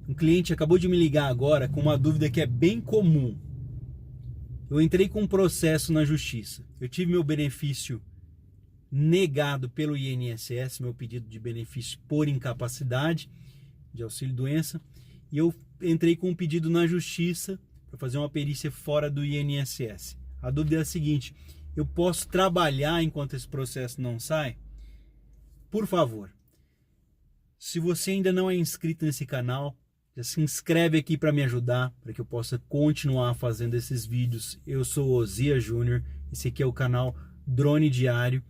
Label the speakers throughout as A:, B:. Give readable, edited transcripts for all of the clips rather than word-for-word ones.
A: Um cliente acabou de me ligar agora com uma dúvida que é bem comum. Eu entrei com um processo na justiça. Eu tive meu benefício negado pelo INSS, meu pedido de benefício por incapacidade, de auxílio-doença, e eu entrei com um pedido na justiça para fazer uma perícia fora do INSS. A dúvida é a seguinte: eu posso trabalhar enquanto esse processo não sai? Por favor, se você ainda não é inscrito nesse canal, já se inscreve aqui para me ajudar, para que eu possa continuar fazendo esses vídeos. Eu sou o Osias Júnior, esse aqui é o canal Drone Diário.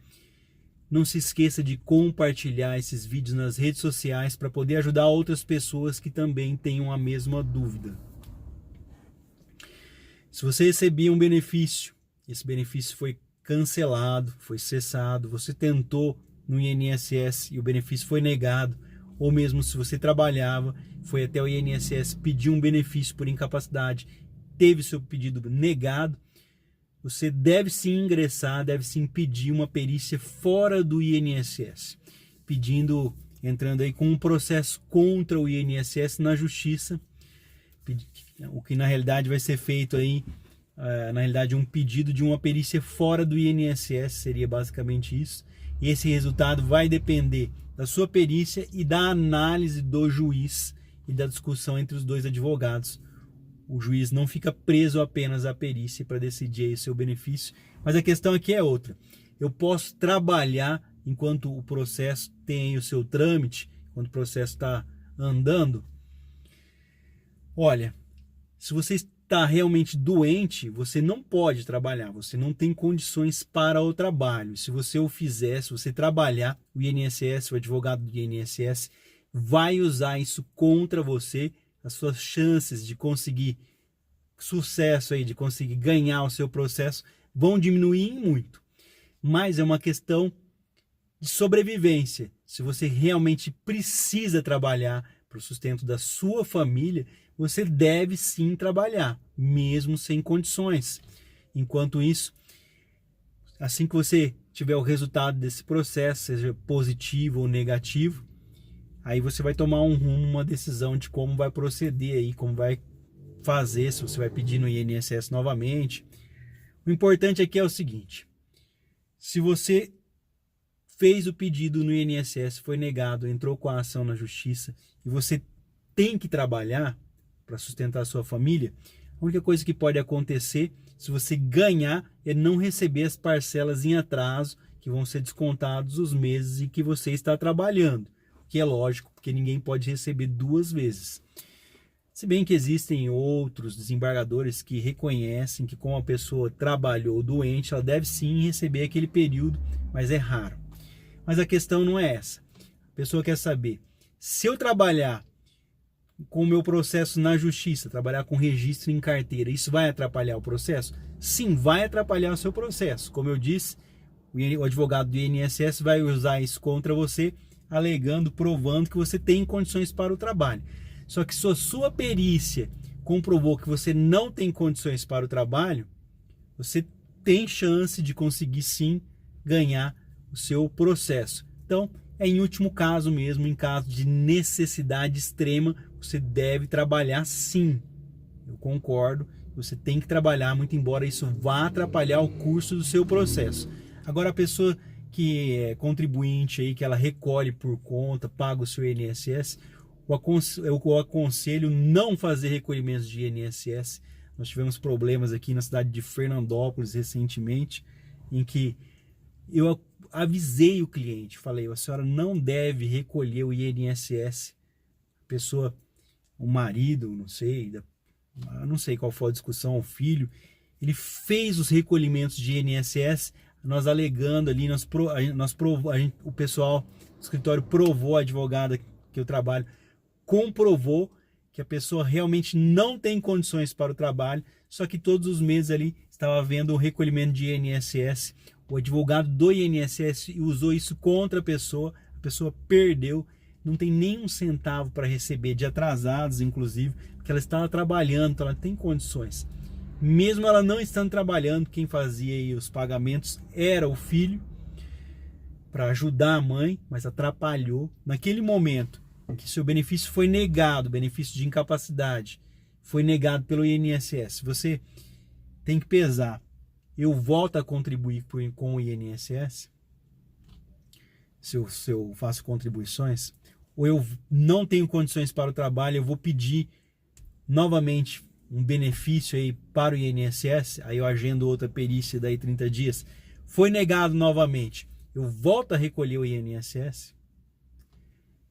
A: Não se esqueça de compartilhar esses vídeos nas redes sociais para poder ajudar outras pessoas que também tenham a mesma dúvida. Se você recebia um benefício, esse benefício foi cancelado, foi cessado, você tentou no INSS e o benefício foi negado, ou mesmo se você trabalhava, foi até o INSS pedir um benefício por incapacidade, teve seu pedido negado, você deve sim ingressar, deve sim pedir uma perícia fora do INSS, entrando aí com um processo contra o INSS na justiça, o que na realidade vai ser feito aí, na realidade um pedido de uma perícia fora do INSS, seria basicamente isso. E esse resultado vai depender da sua perícia e da análise do juiz e da discussão entre os dois advogados. O juiz não fica preso apenas à perícia para decidir aí o seu benefício, mas a questão aqui é outra. Eu posso trabalhar enquanto o processo tem aí o seu trâmite, enquanto o processo está andando? Olha, se você está realmente doente, você não pode trabalhar, você não tem condições para o trabalho. Se você o fizer, se você trabalhar, o INSS, o advogado do INSS, vai usar isso contra você. As suas chances de conseguir sucesso aí, de conseguir ganhar o seu processo, vão diminuir muito. Mas é uma questão de sobrevivência. Se você realmente precisa trabalhar para o sustento da sua família, você deve sim trabalhar, mesmo sem condições. Enquanto isso, assim que você tiver o resultado desse processo, seja positivo ou negativo, aí você vai tomar um rumo, uma decisão de como vai proceder aí, como vai fazer, se você vai pedir no INSS novamente. O importante aqui é o seguinte: se você fez o pedido no INSS, foi negado, entrou com a ação na justiça e você tem que trabalhar para sustentar a sua família, a única coisa que pode acontecer, se você ganhar, é não receber as parcelas em atraso, que vão ser descontados os meses em que você está trabalhando. Que é lógico, porque ninguém pode receber duas vezes. Se bem que existem outros desembargadores que reconhecem que como a pessoa trabalhou doente, ela deve sim receber aquele período, mas é raro. Mas a questão não é essa. A pessoa quer saber, se eu trabalhar com o meu processo na justiça, trabalhar com registro em carteira, isso vai atrapalhar o processo? Sim, vai atrapalhar o seu processo. Como eu disse, o advogado do INSS vai usar isso contra você, alegando, provando que você tem condições para o trabalho. Só que se a sua perícia comprovou que você não tem condições para o trabalho, você tem chance de conseguir sim ganhar o seu processo. Então, é em último caso mesmo, em caso de necessidade extrema, você deve trabalhar sim. Eu concordo, você tem que trabalhar, muito embora isso vá atrapalhar o curso do seu processo. Agora, a pessoa que é contribuinte aí, que ela recolhe por conta, paga o seu INSS, eu aconselho não fazer recolhimentos de INSS. Nós tivemos problemas aqui na cidade de Fernandópolis recentemente, em que eu avisei o cliente, falei, a senhora não deve recolher o INSS. A pessoa, o marido, não sei qual foi a discussão, o filho, ele fez os recolhimentos de INSS, nós alegando ali, o pessoal do escritório provou, a advogada que eu trabalho, comprovou que a pessoa realmente não tem condições para o trabalho, só que todos os meses ali estava havendo um recolhimento de INSS, o advogado do INSS usou isso contra a pessoa perdeu, não tem nenhum centavo para receber, de atrasados inclusive, porque ela estava trabalhando, então ela tem condições. Mesmo ela não estando trabalhando, quem fazia aí os pagamentos era o filho, para ajudar a mãe, mas atrapalhou. Naquele momento, em que seu benefício foi negado, benefício de incapacidade, foi negado pelo INSS, você tem que pesar: eu volto a contribuir com o INSS, se eu faço contribuições, ou eu não tenho condições para o trabalho, eu vou pedir novamente um benefício aí para o INSS, aí eu agendo outra perícia daí 30 dias, foi negado novamente, eu volto a recolher o INSS,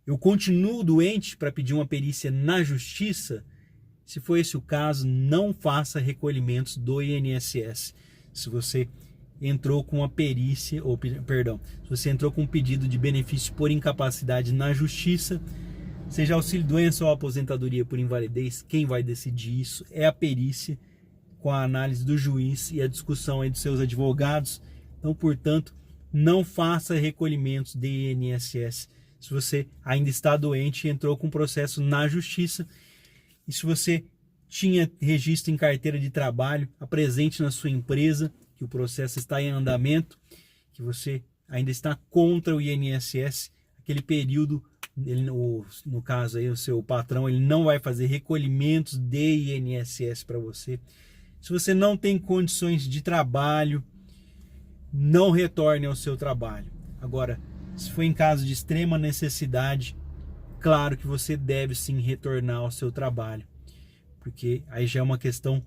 A: eu continuo doente para pedir uma perícia na justiça. Se for esse o caso, não faça recolhimentos do INSS. Se você entrou com uma perícia, ou perdão, se você entrou com um pedido de benefício por incapacidade na justiça, seja auxílio-doença ou aposentadoria por invalidez, quem vai decidir isso é a perícia, com a análise do juiz e a discussão aí dos seus advogados. Então, portanto, não faça recolhimentos de INSS se você ainda está doente e entrou com processo na justiça. E se você tinha registro em carteira de trabalho, apresente na sua empresa que o processo está em andamento, que você ainda está contra o INSS, aquele período, no caso aí o seu patrão, ele não vai fazer recolhimentos de INSS para você. Se você não tem condições de trabalho, não retorne ao seu trabalho. Agora, se for em caso de extrema necessidade, claro que você deve sim retornar ao seu trabalho, porque aí já é uma questão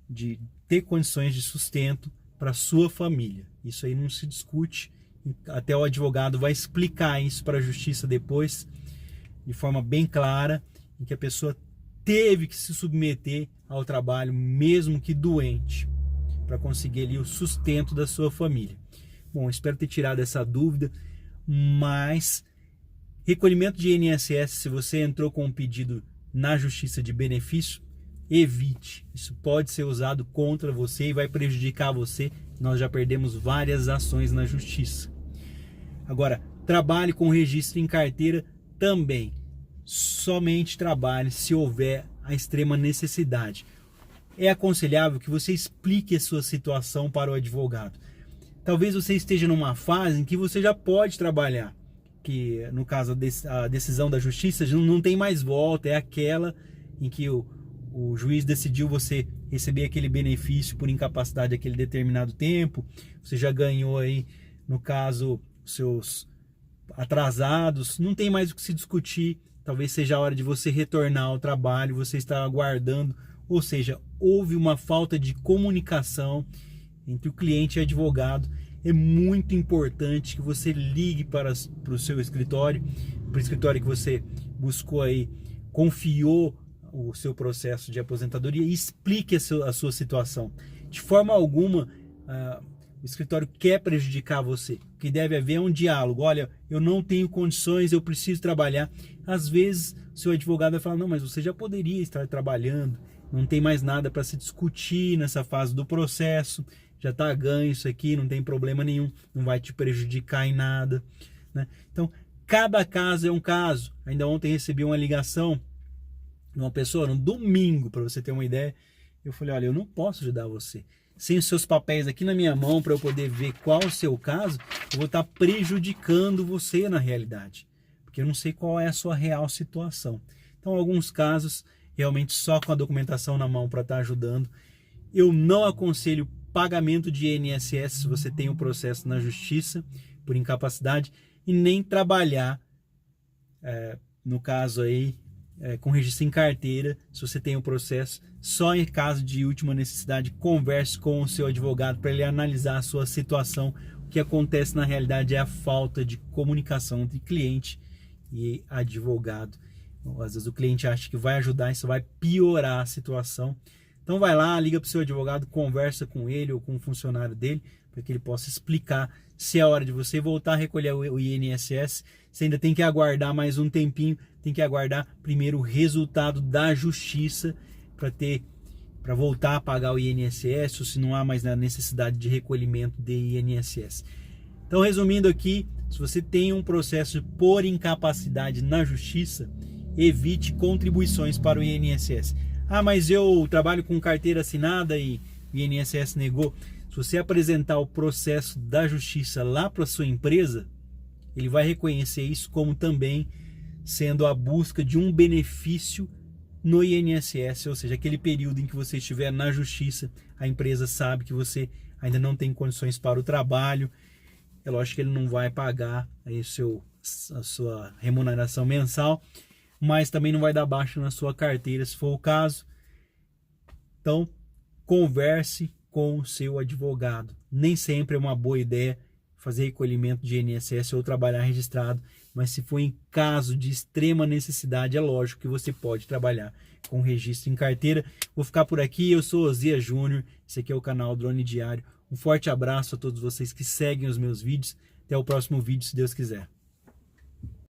A: de ter condições de sustento para sua família. Isso aí não se discute, até o advogado vai explicar isso para a justiça depois, de forma bem clara, em que a pessoa teve que se submeter ao trabalho, mesmo que doente, para conseguir ali o sustento da sua família. Bom, espero ter tirado essa dúvida, mas recolhimento de INSS, se você entrou com um pedido na justiça de benefício, evite. Isso pode ser usado contra você e vai prejudicar você. Nós já perdemos várias ações na justiça. Agora, trabalhe com registro em carteira também. Somente trabalhe se houver a extrema necessidade. É aconselhável que você explique a sua situação para o advogado. Talvez você esteja numa fase em que você já pode trabalhar, que no caso a decisão da justiça não tem mais volta, é aquela em que o juiz decidiu você receber aquele benefício por incapacidade aquele determinado tempo, você já ganhou aí, no caso, seus atrasados, não tem mais o que se discutir, talvez seja a hora de você retornar ao trabalho, você está aguardando, ou seja, houve uma falta de comunicação entre o cliente e o advogado. É muito importante que você ligue para o seu escritório, para o escritório que você buscou aí, confiou o seu processo de aposentadoria, e explique a sua situação. De forma alguma, o escritório quer prejudicar você. O que deve haver é um diálogo. Olha, eu não tenho condições, eu preciso trabalhar. Às vezes, o seu advogado vai falar: não, mas você já poderia estar trabalhando, não tem mais nada para se discutir nessa fase do processo, já está ganho isso aqui, não tem problema nenhum, não vai te prejudicar em nada, né? Então, cada caso é um caso. Ainda ontem recebi uma ligação de uma pessoa, no domingo, para você ter uma ideia. Eu falei: olha, eu não posso ajudar você. Sem os seus papéis aqui na minha mão para eu poder ver qual o seu caso, eu vou estar prejudicando você na realidade, porque eu não sei qual é a sua real situação. Então, em alguns casos, realmente só com a documentação na mão para estar ajudando. Eu não aconselho pagamento de INSS se você tem um processo na justiça por incapacidade, e nem trabalhar, no caso aí, com registro em carteira, se você tem um processo. Só em caso de última necessidade, converse com o seu advogado para ele analisar a sua situação. O que acontece na realidade é a falta de comunicação entre cliente e advogado. Às vezes o cliente acha que vai ajudar, isso vai piorar a situação. Então vai lá, liga para o seu advogado, conversa com ele ou com o funcionário dele, para que ele possa explicar se é hora de você voltar a recolher o INSS. Você ainda tem que aguardar mais um tempinho, tem que aguardar primeiro o resultado da justiça para voltar a pagar o INSS, ou se não há mais a necessidade de recolhimento de INSS. Então, resumindo aqui, se você tem um processo por incapacidade na justiça, evite contribuições para o INSS. Ah, mas eu trabalho com carteira assinada e o INSS negou. Se você apresentar o processo da justiça lá para a sua empresa, ele vai reconhecer isso como também sendo a busca de um benefício no INSS, ou seja, aquele período em que você estiver na justiça, a empresa sabe que você ainda não tem condições para o trabalho. É lógico que ele não vai pagar aí a sua remuneração mensal, mas também não vai dar baixa na sua carteira, se for o caso. Então, converse com o seu advogado. Nem sempre é uma boa ideia fazer recolhimento de INSS ou trabalhar registrado, mas se for em caso de extrema necessidade, é lógico que você pode trabalhar com registro em carteira. Vou ficar por aqui, eu sou Osias Júnior, esse aqui é o canal Drone Diário. Um forte abraço a todos vocês que seguem os meus vídeos. Até o próximo vídeo, se Deus quiser.